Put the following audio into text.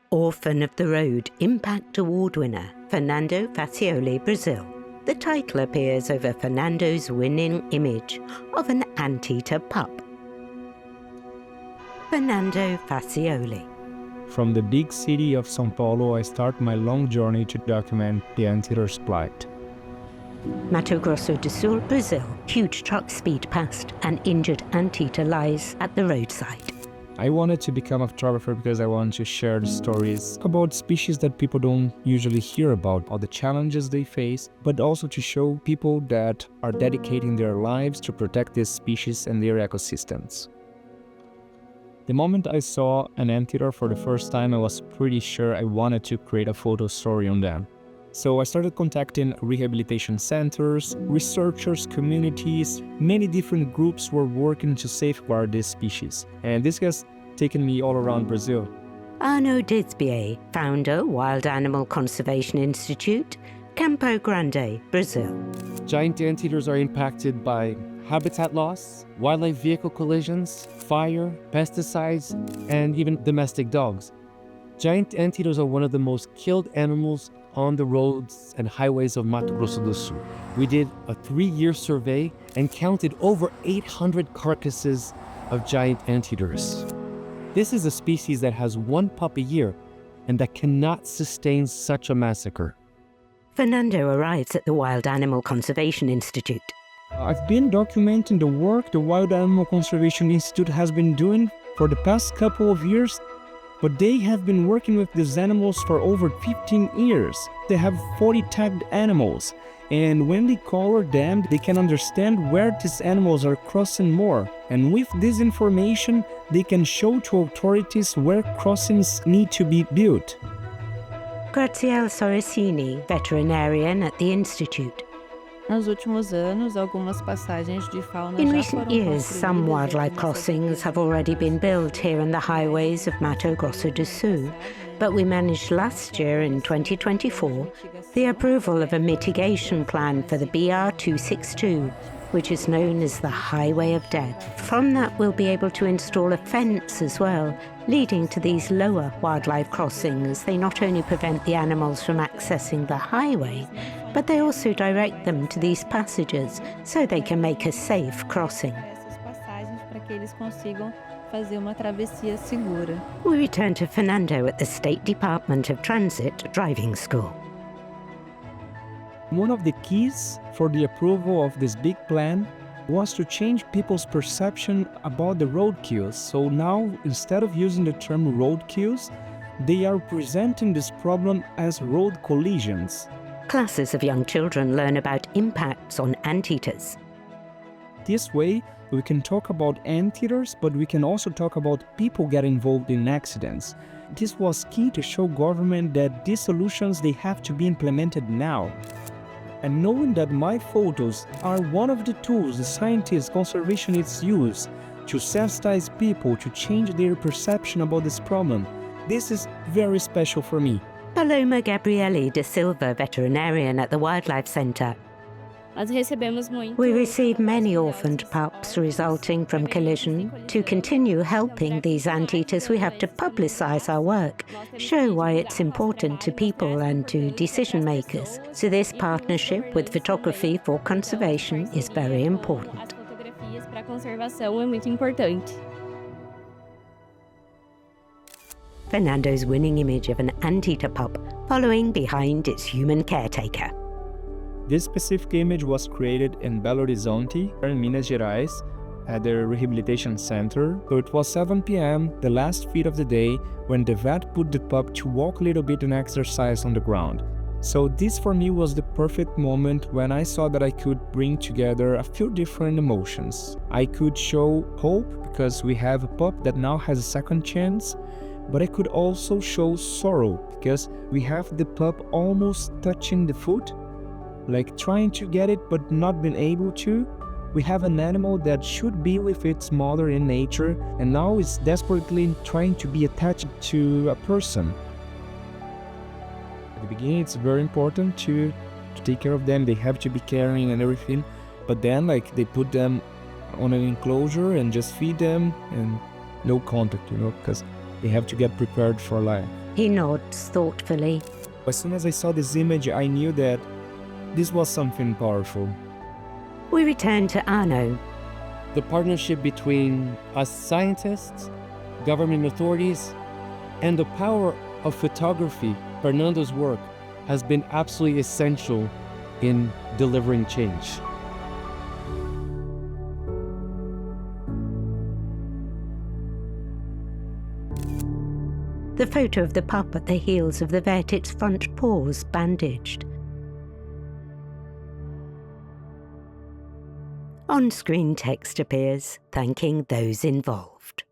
Orphan of the Road Impact Award winner Fernando Faciole, Brazil. The title appears over Fernando's winning image of an anteater pup. Fernando Faciole. From the big city of São Paulo, I start my long journey to document the anteater's plight. Mato Grosso do Sul, Brazil. Huge truck speed past. An injured anteater lies at the roadside. I wanted to become a photographer because I want to share the stories about species that people don't usually hear about, all the challenges they face, but also to show people that are dedicating their lives to protect these species and their ecosystems. The moment I saw an anteater for the first time, I was pretty sure I wanted to create a photo story on them. So I started contacting rehabilitation centers, researchers, communities. Many different groups were working to safeguard this species. And this has taken me all around Brazil. Arno Desbier, founder, Wild Animal Conservation Institute, Campo Grande, Brazil. Giant anteaters are impacted by habitat loss, wildlife vehicle collisions, fire, pesticides, and even domestic dogs. Giant anteaters are one of the most killed animals on the roads and highways of Mato Grosso do Sul. We did a 3-year survey and counted over 800 carcasses of giant anteaters. This is a species that has 1 pup a year and that cannot sustain such a massacre. Fernando arrives at the Wild Animal Conservation Institute. I've been documenting the work the Wild Animal Conservation Institute has been doing for the past couple of years, but they have been working with these animals for over 15 years. They have 40 tagged animals, and when they color them, they can understand where these animals are crossing more. And with this information, they can show to authorities where crossings need to be built. Graziele Sorresini, veterinarian at the Institute. In recent years, some wildlife crossings have already been built here in the highways of Mato Grosso do Sul, but we managed last year, in 2024, the approval of a mitigation plan for the BR-262, which is known as the Highway of Death. From that, we'll be able to install a fence as well, leading to these lower wildlife crossings. They not only prevent the animals from accessing the highway, but they also direct them to these passages so they can make a safe crossing. We return to Fernando at the State Department of Transit Driving School. One of the keys for the approval of this big plan was to change people's perception about the roadkills. So now, instead of using the term roadkills, they are presenting this problem as road collisions. Classes of young children learn about impacts on anteaters. This way, we can talk about anteaters, but we can also talk about people getting involved in accidents. This was key to show government that these solutions, they have to be implemented now. And knowing that my photos are one of the tools the scientists, conservationists use to sensitize people to change their perception about this problem, this is very special for me. Paloma Gabriele da Silva, veterinarian at the Wildlife Center. We receive many orphaned pups resulting from collision. To continue helping these anteaters, we have to publicize our work, show why it's important to people and to decision makers. So this partnership with Photography for Conservation is very important. Fernando's winning image of an anteater pup following behind its human caretaker. This specific image was created in Belo Horizonte, in Minas Gerais, at the Rehabilitation Center. So it was 7 p.m., the last feed of the day, when the vet put the pup to walk a little bit and exercise on the ground. So this for me was the perfect moment when I saw that I could bring together a few different emotions. I could show hope because we have a pup that now has a second chance, but I could also show sorrow because we have the pup almost touching the foot, like trying to get it but not being able to. We have an animal that should be with its mother in nature and now is desperately trying to be attached to a person. At the beginning it's very important to take care of them, they have to be caring and everything, but then they put them on an enclosure and just feed them and no contact, because they have to get prepared for life. He nods thoughtfully. As soon as I saw this image, I knew that this was something powerful. We return to Arno. The partnership between us scientists, government authorities, and the power of photography, Fernando's work, has been absolutely essential in delivering change. The photo of the pup at the heels of the vet, its front paws bandaged. On-screen text appears, thanking those involved.